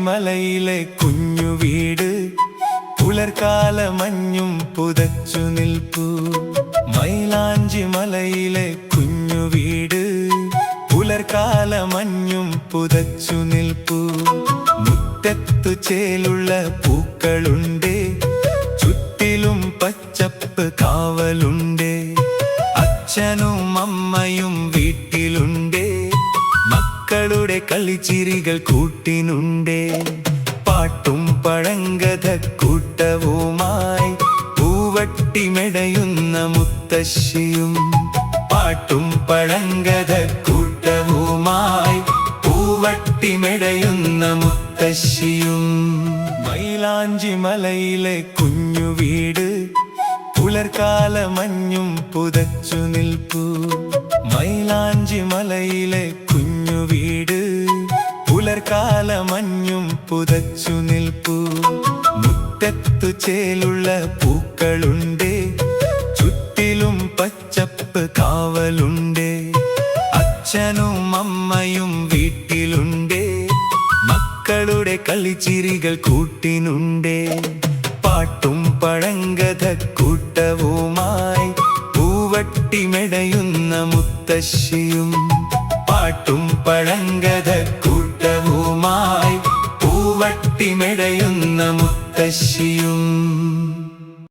മലയിലെ കുഞ്ഞു വീട് പുലർക്കാല മഞ്ഞും പുതച്ചു നിൽപ്പൂ. മൈലാഞ്ചി മലയിലെ കുഞ്ഞു വീട് പുലർക്കാല മഞ്ഞും പുതച്ചു നിൽപ്പൂ. മുറ്റത്തു ചേലുള്ള പൂക്കളുണ്ട്, ചുറ്റിലും പച്ചപ്പ് കാവലുണ്ട്. അച്ഛനും അമ്മയും വീട്ടിലുണ്ട്, മക്കളുടെ കളിച്ചിരികൾ കൂട്ടിനുണ്ട്. പാട്ടും പഴങ്കഥ കൂട്ടവുമായി പൂവട്ടി മെടയുന്ന മുത്തശ്ശിയും. പാട്ടും പഴങ്കഥ കൂട്ടവുമായി പൂവട്ടി മെടയുന്ന മുത്തശ്ശിയും. മൈലാഞ്ചി മലയിലെ കുഞ്ഞു വീട് പുലർക്കാല മഞ്ഞും പുതച്ചു നിൽപ്പൂ. മൈലാഞ്ചി മലയിലെ കുഞ്ഞു വീട് പുലർക്കാല മഞ്ഞും പുതച്ചു നിൽപ്പൂ. മുറ്റത്തു ചേലുള്ള പൂക്കളുണ്ട്, ചുറ്റിലും പച്ചപ്പ് കാവലുണ്ട്. അച്ഛനും അമ്മയും വീട്ടിലുണ്ട്, മക്കളുടെ കളിച്ചിരികൾ കൂട്ടിനുണ്ട്. പാട്ടും പഴങ്കഥ കൂട്ടവുമായി പൂവട്ടി മെടയുന്ന മുത്തശ്ശിയും. പാട്ടും പഴങ്കഥ കൂട്ടവുമായി പൂവട്ടി മെടയുന്ന മുത്തശ്ശിയും.